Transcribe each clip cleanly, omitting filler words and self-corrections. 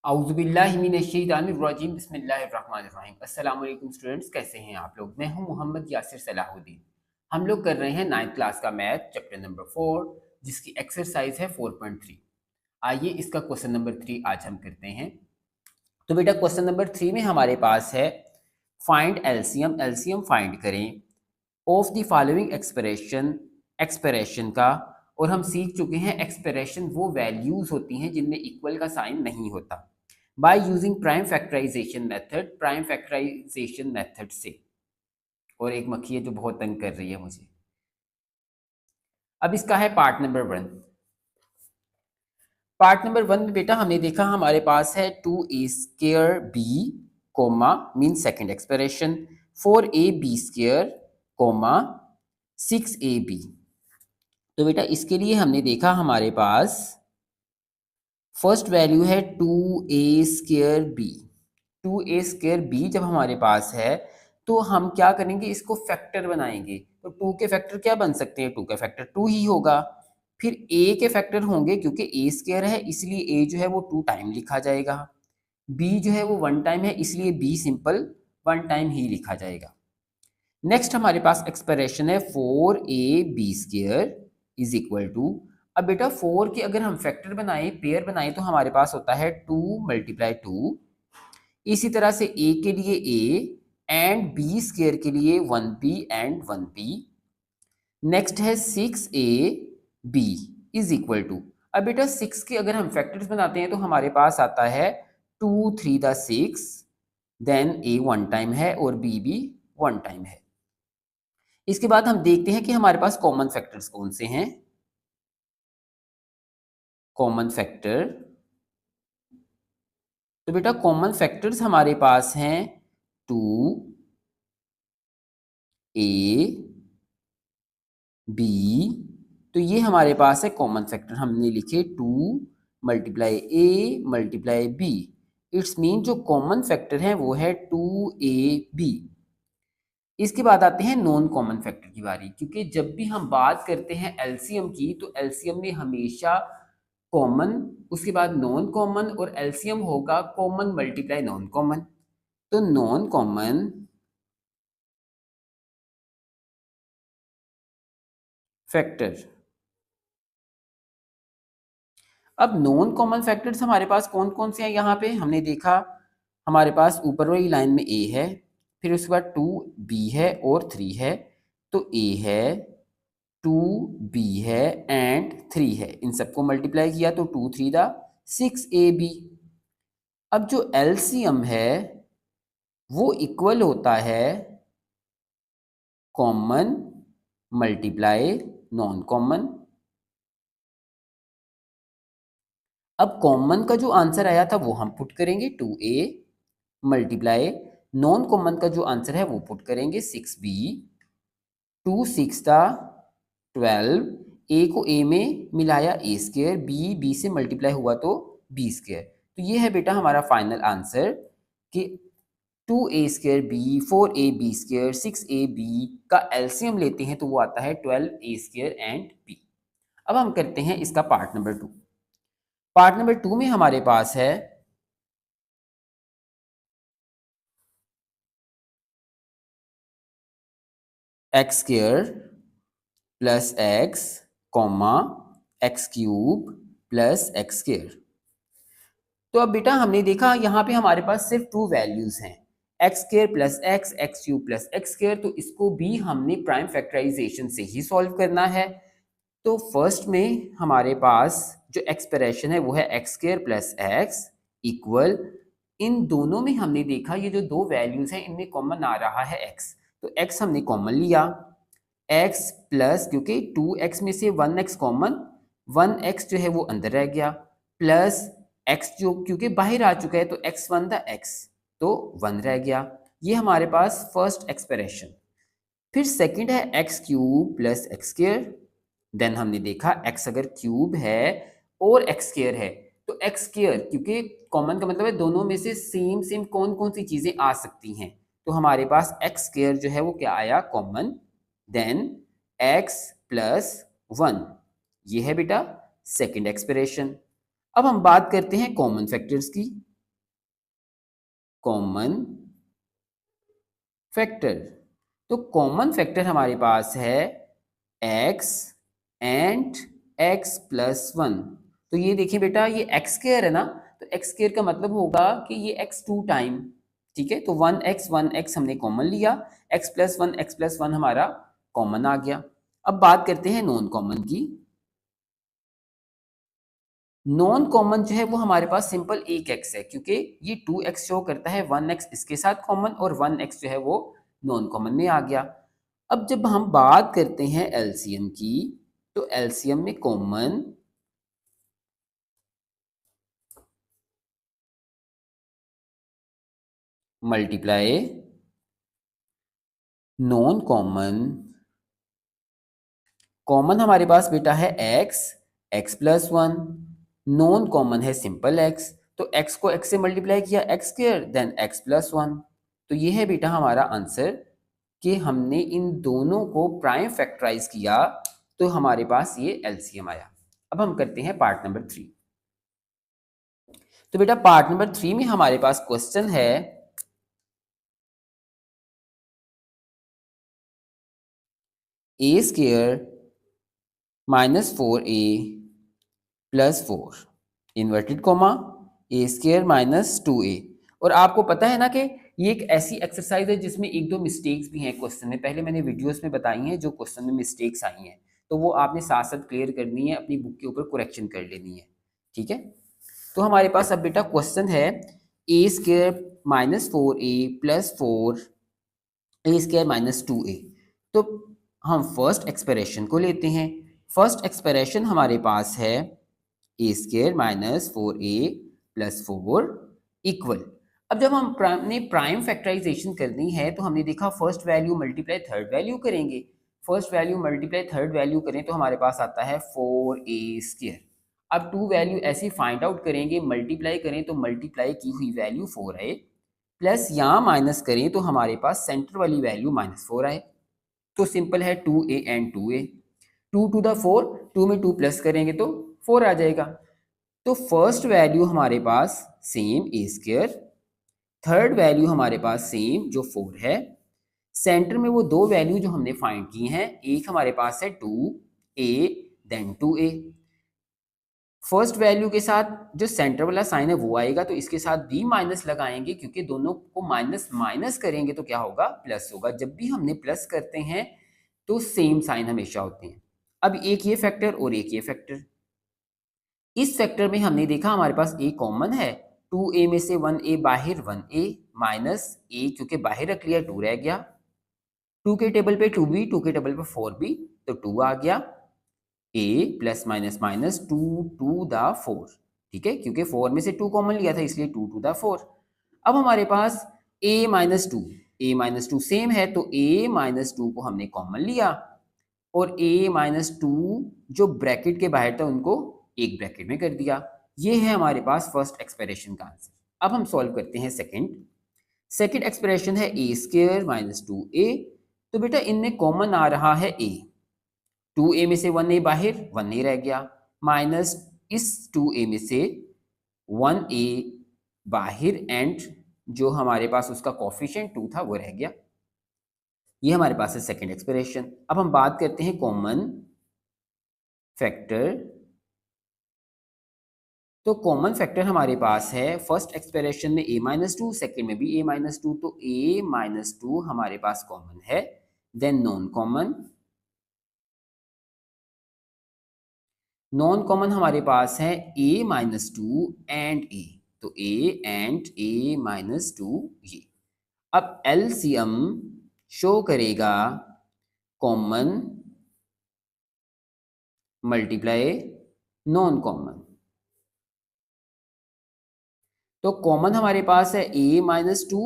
औज़ुबिल्लाहिमिनश्शैतानिर्रजीम बिस्मिल्लाहिर्रहमानिर्रहीम। अस्सलाम वालेकुम स्टूडेंट्स, कैसे हैं आप लोग। मैं हूं मोहम्मद यासिर सलाहुद्दीन। हम लोग कर रहे हैं 9th क्लास का मैथ चैप्टर नंबर 4, जिसकी एक्सरसाइज है 4.3। आइए इसका क्वेश्चन नंबर 3 आज हम करते हैं। तो बेटा क्वेश्चन नंबर 3 में हमारे पास है फाइंड एलसीएम। एलसीएम फाइंड करें of the following expression. Expression का, और हम सीख चुके हैं एक्सप्रेशन वो वैल्यूज होती हैं जिनमें इक्वल का साइन नहीं होता। By using prime factorization method, prime factorization method से। और एक मक्खी है जो बहुत तंग कर रही है मुझे। अब इसका है पार्ट नंबर 1। पार्ट नंबर 1 में बेटा हमने देखा हमारे पास है 2a² b comma mean second expression, 4ab² comma 6ab। तो बेटा इसके लिए हमने देखा हमारे पास फर्स्ट वैल्यू है 2a² b। 2a² b जब हमारे पास है तो हम क्या करेंगे, इसको फैक्टर बनाएंगे। तो 2 के फैक्टर क्या बन सकते हैं, 2 का फैक्टर 2 ही होगा। फिर a के फैक्टर होंगे, क्योंकि a² है इसलिए a जो है वो 2 टाइम लिखा जाएगा। b जो है वो 1 टाइम है इसलिए b सिंपल 1 टाइम ही लिखा जाएगा। नेक्स्ट हमारे पास एक्सप्रेशन है 4ab² इज इक्वल टू। अब बेटा 4 के अगर हम फैक्टर बनाएं, पेयर बनाएं, तो हमारे पास होता है 2 × 2। इसी तरह से a के लिए a एंड b² के लिए 1b एंड 1b। नेक्स्ट है 6ab इज इक्वल टू। अब बेटा 6 के अगर हम फैक्टर्स बनाते हैं तो हमारे पास आता है 2 3 6, देन a 1 टाइम है और b भी 1 टाइम है। इसके बाद हम देखते हैं कि हमारे पास कॉमन फैक्टर्स कौन से हैं। कॉमन फैक्टर, तो बेटा कॉमन फैक्टर्स हमारे पास हैं 2a b। तो ये हमारे पास है कॉमन फैक्टर, हमने लिखे 2 × a × b। इट्स मीन जो कॉमन फैक्टर है वो है 2ab। इसके बाद आते हैं नॉन कॉमन फैक्टर की बारी, क्योंकि जब भी हम बात करते हैं एलसीएम की तो एलसीएम में हमेशा कॉमन, उसके बाद नॉन कॉमन, और एलसीएम होगा कॉमन × नॉन कॉमन। तो नॉन कॉमन फैक्टर। अब नॉन कॉमन फैक्टर्स हमारे पास कौन कौन से हैं, यहाँ पे हमने देखा हमारे पास ऊपर वाली लाइन में a है, फिर उसके बाद 2b है और 3 है। तो a है, 2b है एंड 3 है, इन सबको मल्टीप्लाई किया तो 2 3 6ab। अब जो एलसीएम है वो इक्वल होता है कॉमन मल्टीप्लाई नॉन कॉमन। अब कॉमन का जो आंसर आया था वो हम पुट करेंगे 2a मल्टीप्लाई नॉन कॉमन का जो आंसर है वो पुट करेंगे 6b। 2 6 12, a को a में मिलाया a², b से मल्टीप्लाई हुआ तो b²। तो ये है बेटा हमारा फाइनल आंसर कि 2a² b 4ab² 6ab का एलसीएम लेते हैं तो वो आता है 12a² एंड b। अब हम करते हैं इसका पार्ट नंबर 2। पार्ट नंबर 2 में हमारे पास है x² plus x comma x³ plus x²। तो अब बेटा हमने देखा यहाँ पे हमारे पास सिर्फ 2 वैल्यूज हैं, x² plus x, x³ plus x²। तो इसको भी हमने प्राइम फैक्टराइजेशन से ही सॉल्व करना है। तो फर्स्ट में हमारे पास जो एक्सप्रेशन है वो है x² प्लस x इक्वल, इन दोनों में हमने देखा ये जो दो वैल्यूज हैं इनमें कॉमन आ रहा है x। तो x हमने कॉमन लिया, x प्लस, क्योंकि 2x में से 1x कॉमन, 1x जो है वो अंदर रह गया, प्लस x जो क्योंकि बाहर आ चुका है तो x1 था x, तो 1 रह गया। ये हमारे पास फर्स्ट एक्सप्रेशन। फिर सेकंड है x³ प्लस x²। देन हमने देखा x अगर क्यूब है और x² है तो x² क्योंकि कॉमन का मतलब है दोनों में से सेम सेम कौन कौन सी चीजें आ सकती हैं, तो हमारे पास x² जो है वो क्या आया, कॉमन। देन x प्लस 1, ये है बेटा सेकंड एक्सप्रेशन। अब हम बात करते हैं कॉमन फैक्टर्स की। Common factor. तो कॉमन फैक्टर हमारे पास है x एंड x प्लस 1। तो ये देखिए बेटा, ये x स्क्वायर है ना, तो x स्क्वायर का मतलब होगा कि ये x 2 टाइम, ठीक है। तो 1x हमने कॉमन लिया, x प्लस वन हमारा कॉमन आ गया। अब बात करते हैं नॉन कॉमन की। नॉन कॉमन जो है वो हमारे पास सिंपल एक x है, क्योंकि ये 2x शो करता है, 1x इसके साथ कॉमन और 1x जो है वो नॉन कॉमन में आ गया। अब जब हम बात करते हैं एलसीएम की, तो एलसीएम में common multiply non common. Common हमारे पास बेटा है x प्लस 1, नॉन कॉमन है सिंपल x। तो x को x से मल्टीप्लाई किया, x square then x plus 1। तो ये है बेटा हमारा आंसर कि हमने इन दोनों को प्राइम फैक्टराइज किया तो हमारे पास ये एलसीएम आया। अब हम करते हैं पार्ट नंबर 3। तो बेटा पार्ट नंबर 3 में हमारे पास क्वेश्चन है A square minus 4a plus 4 inverted comma A square minus 2a। और आपको पता है ना कि ये एक ऐसी एक्सरसाइज है जिसमें एक दो मिस्टेक्स भी हैं क्वेश्चन में। पहले मैंने वीडियोस में बताई हैं जो क्वेश्चन में मिस्टेक्स आई हैं, तो वो आपने साथ साथ क्लियर करनी है, अपनी बुक के ऊपर करेक्शन कर लेनी है, ठीक है। तो हमारे पास अब बेटा क्वेश्चन है A square minus 4a plus 4 A square minus 2a। तो हम फर्स्ट एक्सप्रेशन को लेते हैं। फर्स्ट एक्सप्रेशन हमारे पास है A square minus 4a plus 4 equal. अब जब हम ने प्राइम फैक्टराइजेशन करनी है तो हमने देखा first value multiply third value करेंगे। First value multiply third value करें तो हमारे पास आता है 4a स्क्वायर। अब टू वैल्यू ऐसी फाइंड आउट करेंगे, मल्टीप्लाई करें तो मल्टीप्लाई की हुई वैल्यू 4 आए, प्लस यहाँ माइनस करें तो हमारे पास सेंटर वाली वैल्यू -4 आए। तो सिंपल है 2a and 2a, 2 to the 4, 2 में 2 प्लस करेंगे तो 4 आ जाएगा। तो फर्स्ट वैल्यू हमारे पास सेम ए स्क्वायर, थर्ड वैल्यू हमारे पास सेम जो 4 है। सेंटर में वो दो वैल्यू जो हमने फाइंड की हैं, एक हमारे पास है 2a then 2a। First value के साथ जो सेंटर वाला साइन है वो आएगा, तो इसके साथ भी माइनस लगाएंगे, क्योंकि दोनों को माइनस माइनस करेंगे तो क्या होगा, प्लस होगा। जब भी हमने प्लस करते हैं तो सेम साइन हमेशा होते हैं। अब एक ये फैक्टर और एक ये फैक्टर। इस फैक्टर में हमने देखा हमारे पास ए कॉमन है, 2a में से 1a बाहर, 1a माइनस a क्योंकि बाहर रख लिया 2 रह गया, 2 के टेबल पे 2b, 2 के टेबल पे 4b, तो 2 आ गया। a plus minus minus 2 to the 4, ठीक है, क्योंकि 4 में से 2 कॉमन लिया था इसलिए 2 टू द 4। अब हमारे पास a माइनस टू सेम है, तो a माइनस 2 को हमने कॉमन लिया और a माइनस 2 जो ब्रैकेट के बाहर था उनको एक ब्रैकेट में कर दिया। ये है हमारे पास फर्स्ट एक्सप्रेशन का आंसर। अब हम सॉल्व करते हैं सेकेंड एक्सप्रेशन है ए स्क्वायर माइनस 2a। तो बेटा इनमें कॉमन आ रहा है a, 2a में से 1a बाहर, 1a रह गया, माइनस इस 2a में से 1a बाहर एंड जो हमारे पास उसका कोफिशिएंट 2 था वो रह गया। ये हमारे पास है सेकंड एक्सप्रेशन। अब हम बात करते हैं कॉमन फैक्टर। तो कॉमन फैक्टर हमारे पास है फर्स्ट एक्सप्रेशन में a माइनस 2, सेकेंड में भी a माइनस 2, तो a माइनस 2 हमारे पास कॉमन है। देन नॉन कॉमन हमारे पास है a माइनस 2 एंड a, तो a एंड a माइनस 2 ये। अब एलसीएम शो करेगा कॉमन मल्टीप्लाई नॉन कॉमन। तो कॉमन हमारे पास है a minus 2,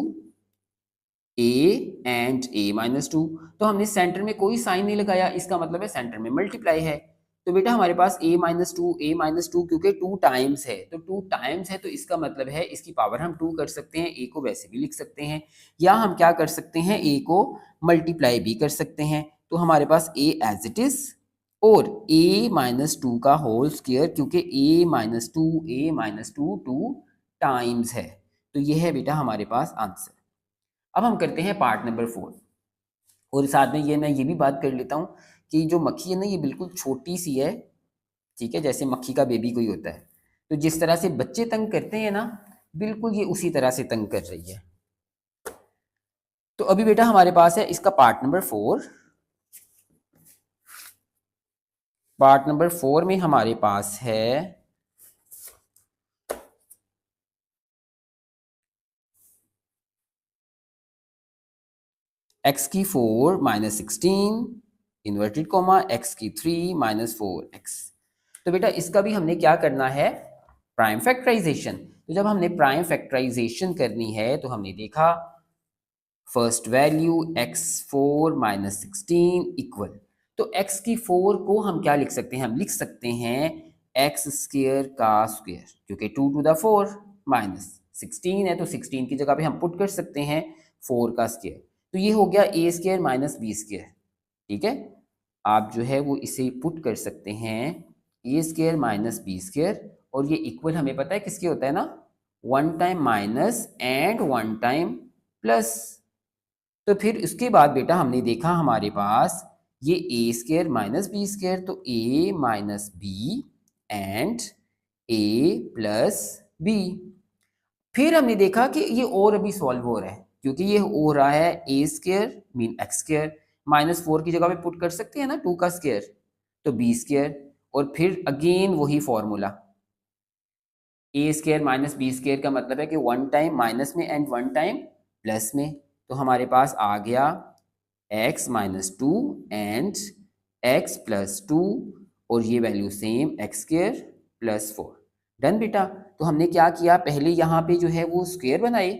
a and a minus 2। तो हमने सेंटर में कोई साइन नहीं लगाया, इसका मतलब है सेंटर में मल्टीप्लाई है। तो बेटा हमारे पास a माइनस 2 क्योंकि 2 टाइम्स है, तो 2 टाइम्स है तो इसका मतलब है इसकी पावर हम 2 कर सकते हैं, a को वैसे भी लिख सकते हैं, या हम क्या कर सकते हैं, a को मल्टीप्लाई भी कर सकते हैं। तो हमारे पास a एज इट इज और a माइनस 2 का होल स्क्वायर, क्योंकि a माइनस 2 2 टाइम्स है, तो ये है बेटा हमारे पास आंसर। अब हम करते हैं पार्ट नंबर 4, और साथ में ये मैं ये भी बात कर लेता हूँ कि जो मक्खी है ना ये बिल्कुल छोटी सी है, ठीक है, जैसे मक्खी का बेबी कोई होता है, तो जिस तरह से बच्चे तंग करते हैं ना, बिल्कुल ये उसी तरह से तंग कर रही है। तो अभी बेटा हमारे पास है इसका पार्ट नंबर 4। पार्ट नंबर 4 में हमारे पास है x की 4 माइनस 16 इन्वर्टेड कॉमा x की 3 माइनस 4x। तो बेटा इसका भी हमने क्या करना है, प्राइम फैक्टराइजेशन। तो जब हमने प्राइम फैक्टराइजेशन करनी है तो हमने देखा first value x4 minus 16 equal, तो x की 4 को हम क्या लिख सकते हैं, हम लिख सकते हैं x स्क्वायर का स्क्वायर, क्योंकि 2 टू द 4 माइनस 16 है तो 16 की जगह पे हम पुट कर सकते हैं 4 का स्क्वायर। तो ये हो गया a square minus B square, ठीक है। आप जो है वो इसे पुट कर सकते हैं a square minus B square, और ये इक्वल हमें पता है किसके होता है ना, one time minus and one time plus. तो फिर उसके बाद बेटा हमने देखा हमारे पास ये A square minus B square, तो A minus B and A plus B. फिर हमने देखा कि ये और अभी सॉल्व हो रहा है, क्योंकि ये हो रहा है A square mean X square, minus 4 की जगह पे पुट कर सकते हैं ना 2 का स्क्वायर, तो बी स्क्वायर, और फिर अगेन वही फॉर्मूला, ए स्क्वायर माइनस बी स्क्वायर का मतलब है कि वन टाइम माइनस में एंड वन टाइम प्लस में। तो हमारे पास आ गया x minus two and x plus to, और ये value same x square plus 4। Done बेटा। तो हमने क्या किया, पहले यहाँ पे जो है वो स्क्वायर बनाए,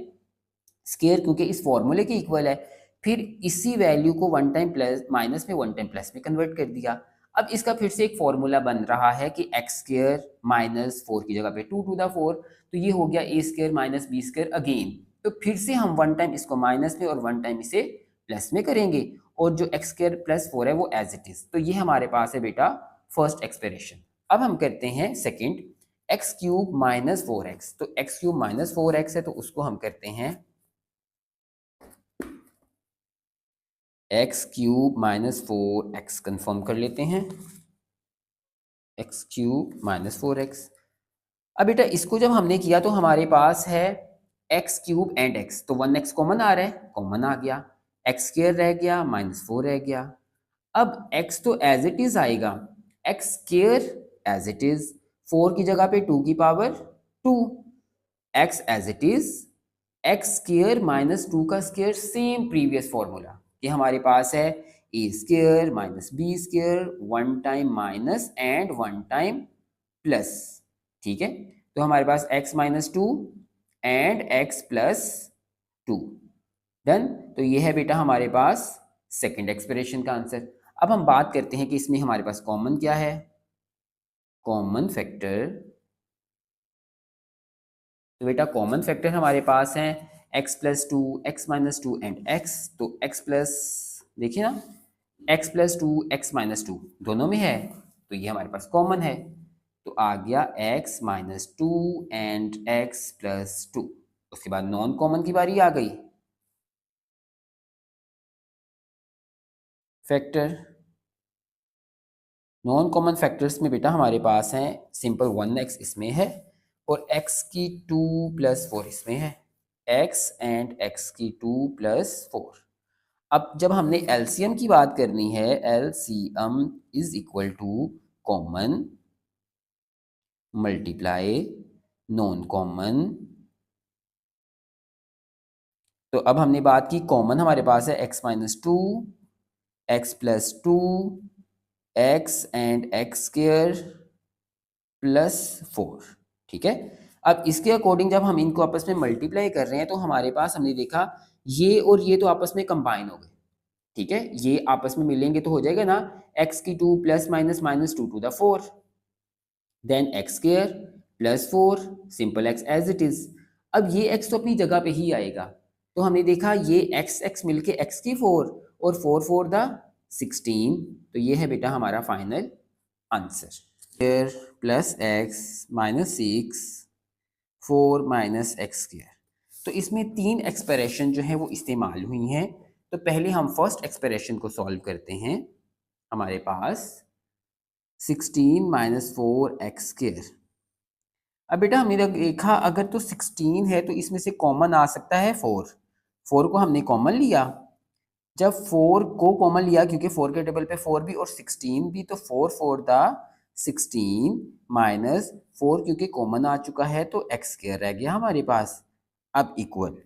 स्क्वायर क्योंकि इस फॉर्मूले के इक्वल है, फिर इसी वैल्यू को वन टाइम प्लस माइनस में वन टाइम प्लस में कन्वर्ट कर दिया। अब इसका फिर से एक फॉर्मूला बन रहा है कि एक्स स्क्वायर माइनस 4 की जगह पे 2 टू द 4, तो ये हो गया A square minus B square again. तो फिर से हम वन टाइम इसको माइनस में और वन टाइम इसे प्लस में करेंगे, और जो एक्स स्क्वायर प्लस 4 है वो एज इट इज। तो ये हमारे पास है बेटा फर्स्ट एक्सप्रेशन। अब हम करते हैं second, x cube minus 4x। तो एक्स क्यूब माइनस 4x है तो उसको हम करते हैं x cube minus 4x, confirm कर लेते हैं एक्स क्यूब माइनस 4x। अब बेटा इसको जब हमने किया तो हमारे पास है एक्स क्यूब एंड एक्स, तो 1x कॉमन आ रहा है, कॉमन आ गया, एक्स स्क्वायर रह गया माइनस 4 रह गया। अब x तो एज इट इज आएगा, x square as it is, 4 की जगह पे 2 की power 2, x as it is, x square minus 2 का स्क्वायर, सेम प्रीवियस फॉर्मूला, ये हमारे पास है A square minus B square, one time minus and one time plus, ठीक है। तो हमारे पास x minus two and x plus two. Done. तो ये है बेटा हमारे पास सेकंड एक्सप्रेशन का आंसर। अब हम बात करते हैं कि इसमें हमारे पास कॉमन क्या है, कॉमन फैक्टर। तो बेटा कॉमन फैक्टर हमारे पास है x plus to, x minus two and x। तो x प्लस, देखिए ना, x plus to x minus two दोनों में है, तो ये हमारे पास कॉमन है, तो आ गया x minus two and x plus to. उसके बाद नॉन कॉमन की बारी आ गई, फैक्टर। नॉन कॉमन फैक्टर्स में बेटा हमारे पास हैं सिंपल 1x इसमें है, और x की 2 प्लस 4 इसमें है, x एंड x की 2 प्लस 4। अब जब हमने एलसीएम की बात करनी है, LCM is equal to common multiply non common. तो अब हमने बात की कॉमन हमारे पास है x minus to, x plus two, x and x square plus 4, ठीक है। अब इसके अकॉर्डिंग जब हम इनको आपस में मल्टीप्लाई कर रहे हैं तो हमारे पास हमने देखा ये और ये तो आपस में कंबाइन हो गए, ठीक है, ये आपस में मिलेंगे तो हो जाएगा ना x की 2 plus minus minus 2 to the 4, then x square plus 4, simple x as it is. अब ये x तो अपनी जगह पे ही आएगा, तो हमने देखा ये x मिलके x की 4 और 4 4 द 16, तो ये है बेटा हमारा final answer. Square plus x minus 6 4 minus x square. तो इसमें 3 एक्सप्रेशन जो है वो इस्तेमाल हुई हैं। तो पहले हम फर्स्ट एक्सप्रेशन को सॉल्व करते हैं। हमारे पास 16 माइनस 4x²। अब बेटा हमने देखा अगर तो 16 है तो इसमें से कॉमन आ सकता है 4। 4 को हमने कॉमन लिया। जब 4 को कॉमन लिया, क्योंकि 4 के टेबल पे 4 भी और 16 भी, तो 4 4 दा 16 माइनस 4 क्योंकि कॉमन आ चुका है तो x² रह गया हमारे पास। अब इक्वल,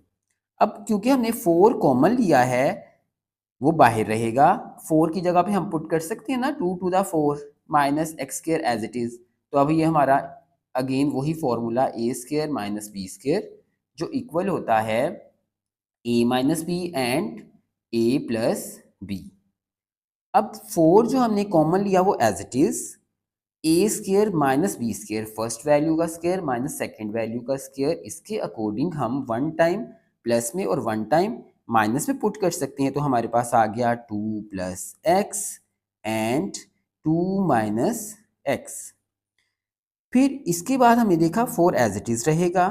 अब क्योंकि हमने 4 कॉमन लिया है वो बाहर रहेगा। 4 की जगह पे हम पुट कर सकते हैं ना 2 to the 4 minus x² as it is. तो अभी ये हमारा अगेन वही फॉर्मूला a² माइनस b² जो इक्वल होता है a minus B and a plus B. अब 4 जो हमने कॉमन लिया वो as it is a² minus b² first value का स्क्वायर माइनस सेकेंड वैल्यू का स्क्वायर, इसके अकॉर्डिंग हम वन टाइम प्लस में और वन टाइम माइनस में पुट कर सकते हैं। तो हमारे पास आ गया 2 plus x and 2 minus x. फिर इसके बाद हमने देखा 4 एज इट इज रहेगा।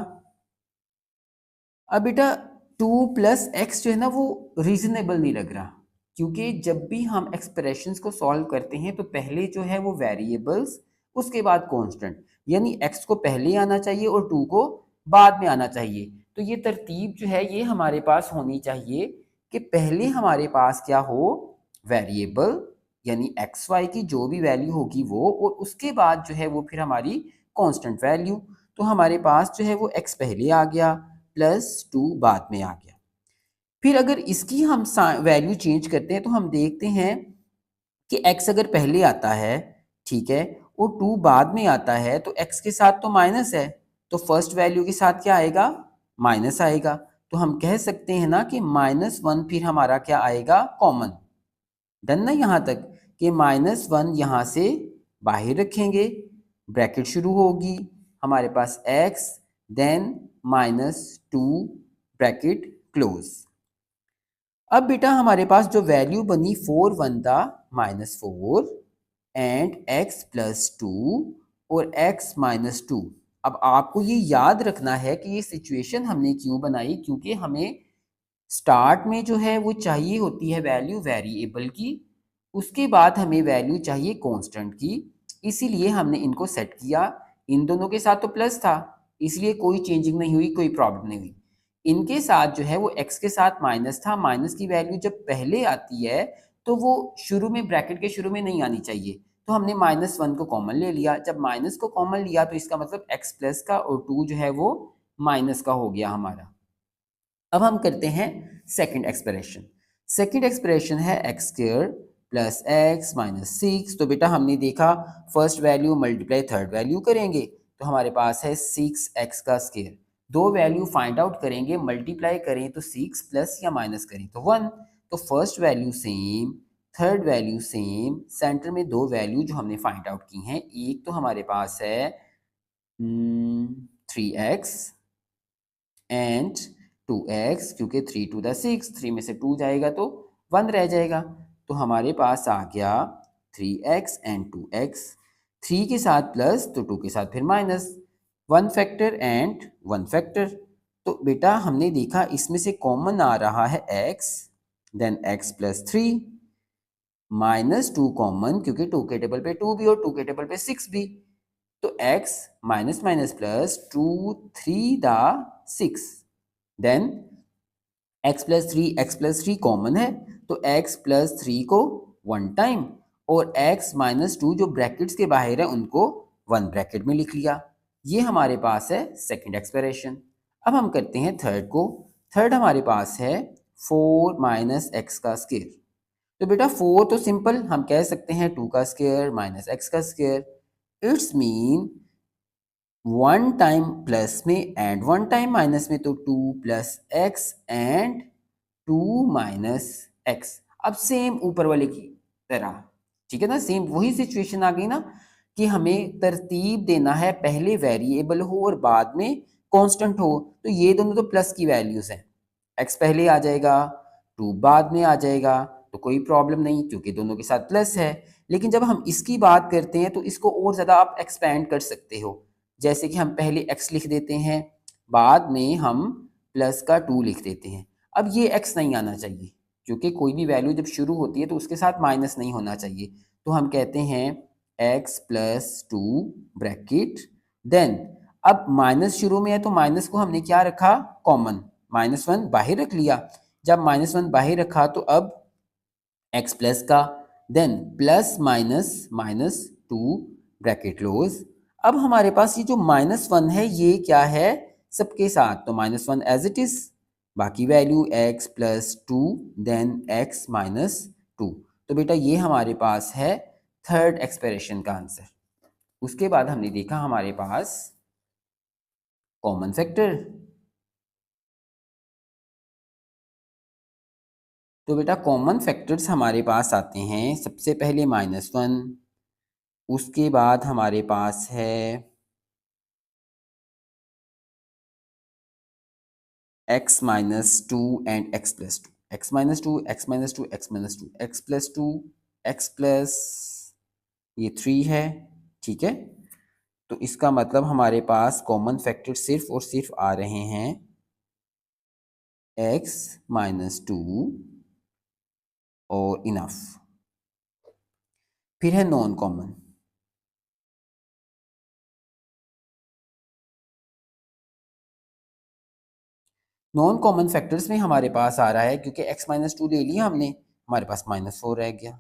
अब बेटा 2 प्लस एक्स जो है ना वो रीजनेबल नहीं लग रहा, क्योंकि जब भी हम एक्सप्रेशंस को सॉल्व करते हैं तो पहले जो है वो वेरिएबल्स, उसके बाद कांस्टेंट, यानी x को पहले आना चाहिए और 2 को बाद में आना चाहिए। तो ये तरतीब जो है ये हमारे पास होनी चाहिए कि पहले हमारे पास क्या हो, वेरिएबल यानी एक्स वाई की जो भी वैल्यू होगी वो, और उसके बाद जो है वो फिर हमारी कांस्टेंट वैल्यू। तो हमारे पास जो है वो x पहले आ गया प्लस 2 बाद में आ गया। फिर अगर इसकी हम वैल्यू चेंज करते हैं तो हम देखते हैं कि x अगर पहले आता है, ठीक है, और 2 बाद में आता है तो x के साथ तो माइनस है, तो फर्स्ट वैल्यू के साथ क्या आएगा, माइनस आएगा। तो हम कह सकते हैं ना कि -1 फिर हमारा क्या आएगा, कॉमन। डन ना यहाँ तक कि -1 यहाँ से बाहर रखेंगे, ब्रैकेट शुरू होगी हमारे पास x देन -2 ब्रैकेट क्लोज। अब बेटा हमारे पास जो वैल्यू बनी 4 1 दा -4 एंड x प्लस 2 और x माइनस 2। अब आपको ये याद रखना है कि ये सिचुएशन हमने क्यों बनाई, क्योंकि हमें स्टार्ट में जो है वो चाहिए होती है वैल्यू वेरिएबल की, उसके बाद हमें वैल्यू चाहिए कांस्टेंट की, इसीलिए हमने इनको सेट किया। इन दोनों के साथ तो प्लस था इसलिए कोई चेंजिंग नहीं हुई, कोई प्रॉब्लम नहीं हुई। इनके साथ जो है वो x के साथ माइनस था, माइनस की वैल्यू जब पहले आती है तो वो शुरू में ब्रैकेट के शुरू में नहीं आनी चाहिए, तो हमने -1 को कॉमन ले लिया। जब माइनस को कॉमन लिया तो इसका मतलब x प्लस का और 2 जो है वो माइनस का हो गया हमारा। अब हम करते हैं सेकंड एक्सप्रेशन। सेकंड एक्सप्रेशन है x² प्लस एक्स माइनस 6। तो बेटा हमने देखा first value multiply third value करेंगे तो हमारे पास है 6x का स्क्वायर। दो वैल्यू फाइंड आउट करेंगे, मल्टीप्लाई करें तो 6 प्लस या माइनस करें तो 1। तो first value same, third value same, centre में दो वैल्यू जो हमने फाइंड आउट की हैं। एक तो हमारे पास है 3x एंड 2x, क्योंकि 3 टू द 6, 3 में से 2 जाएगा तो 1 रह जाएगा। तो हमारे पास आ गया 3x एंड 2x, 3 के साथ प्लस तो 2 के साथ फिर माइनस, 1 फैक्टर एंड 1 फैक्टर। तो बेटा हमने देखा इसमें से कॉमन आ रहा है x, then x plus 3, -2 common क्योंकि 2 के टेबल पे 2 भी और 2 के टेबल पे 6 भी, तो x माइनस माइनस प्लस 2 3 दा 6, then x plus three common है तो x प्लस 3 को 1 टाइम और x माइनस 2 जो ब्रैकेट्स के बाहर है उनको 1 ब्रैकेट में लिख लिया। ये हमारे पास है सेकंड एक्सप्रेशन। अब हम करते हैं थर्ड को। थर्ड हमारे पास है 4 माइनस एक्स का स्क्वायर। तो बेटा 4 तो सिंपल हम कह सकते हैं 2 का स्क्वायर माइनस एक्स का square. It's mean 1 time plus में एंड 1 टाइम माइनस में, तो 2 plus x and 2 minus x. अब सेम ऊपर वाले की तरह, ठीक है ना, सेम वही सिचुएशन आ गई ना कि हमें तरतीब देना है, पहले वेरिएबल हो और बाद में कांस्टेंट हो। तो ये दोनों तो प्लस की वैल्यूज हैं, एक्स पहले आ जाएगा 2 बाद में आ जाएगा, तो कोई प्रॉब्लम नहीं क्योंकि दोनों के साथ प्लस है। लेकिन जब हम इसकी बात करते हैं तो इसको और ज़्यादा आप एक्सपेंड कर सकते हो, जैसे कि हम पहले x लिख देते हैं, बाद में हम प्लस का 2 लिख देते हैं। अब ये x नहीं आना चाहिए, क्योंकि कोई भी वैल्यू जब शुरू होती है तो उसके साथ माइनस नहीं होना चाहिए। तो हम कहते हैं x प्लस 2 ब्रैकेट, देन अब माइनस शुरू में है तो माइनस को हमने क्या रखा, कॉमन, -1 बाहर रख लिया। जब -1 बाहर रखा तो अब x प्लस का, then plus minus -2 bracket close. अब हमारे पास ये जो -1 है ये क्या है, सबके साथ, तो -1 एज इट इज, बाकी value x plus 2 then x minus 2। तो बेटा ये हमारे पास है थर्ड एक्सप्रेशन का आंसर। उसके बाद हमने देखा हमारे पास कॉमन फैक्टर। तो बेटा कॉमन फैक्टर्स हमारे पास आते हैं, सबसे पहले -1, उसके बाद हमारे पास है x minus 2 and x plus 2, x minus 2, x minus 2, x minus 2, x plus 2, x plus ये 3 है, ठीक है। तो इसका मतलब हमारे पास कॉमन फैक्टर सिर्फ और सिर्फ आ रहे हैं x माइनस 2 और इनफ। फिर है non common. Non common factors में हमारे पास आ रहा है, क्योंकि x माइनस 2 ले लिया हमने, हमारे पास -4 रह गया।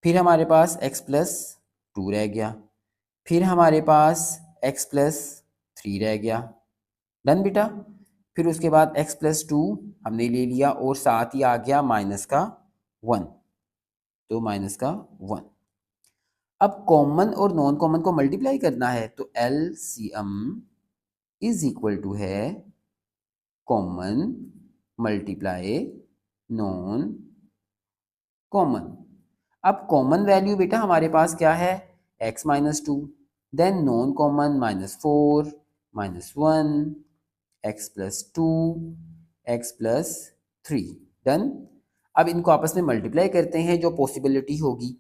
फिर हमारे पास x प्लस 2 रह गया। फिर हमारे पास x प्लस 3 रह गया। डन बेटा। फिर उसके बाद x प्लस 2 हमने ले लिया और साथ ही आ गया माइनस का 1, तो माइनस का 1। अब कॉमन और नॉन कॉमन को मल्टीप्लाई करना है, तो LCM इज इक्वल टू है कॉमन मल्टीप्लाई नॉन कॉमन। अब कॉमन वैल्यू बेटा हमारे पास क्या है, x minus 2, then non common -4 -1 x plus 2 x plus 3। Done. अब इनको आपस में मल्टीप्लाई करते हैं, जो पॉसिबिलिटी होगी,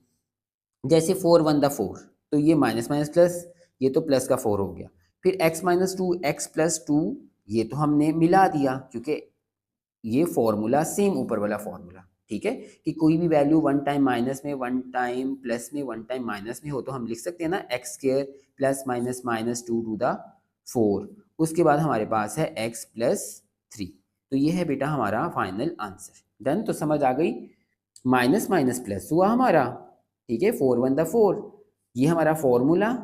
जैसे 4 1 द 4, तो ये माइनस माइनस प्लस, ये तो प्लस का 4 हो गया। फिर x माइनस 2 x प्लस 2, ये तो हमने मिला दिया, क्योंकि ये फॉर्मूला सेम ऊपर वाला फॉर्मूला, ठीक है, कि कोई भी वैल्यू वन टाइम माइनस में, वन टाइम प्लस में, वन टाइम माइनस में हो तो हम लिख सकते हैं ना x square plus minus -2 to the 4। उसके बाद हमारे पास है x प्लस 3। तो ये है बेटा हमारा फाइनल आंसर। डन। तो समझ आ गई, माइनस माइनस प्लस हुआ हमारा, ठीक है, 4 1 द 4, ये हमारा फॉर्मूला,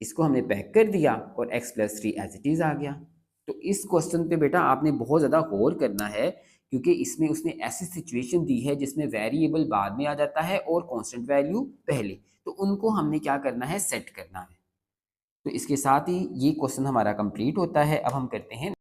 इसको हमने पैक कर दिया और x plus 3 as it is आ गया। तो इस क्वेश्चन पे बेटा आपने बहुत ज़्यादा गौर करना है, क्योंकि इसमें उसने ऐसी सिचुएशन दी है जिसमें वेरिएबल बाद में आ जाता है और कांस्टेंट वैल्यू पहले, तो उनको हमने क्या करना है, सेट करना है। तो इसके साथ ही ये क्वेश्चन हमारा कंप्लीट होता है। अब हम करते हैं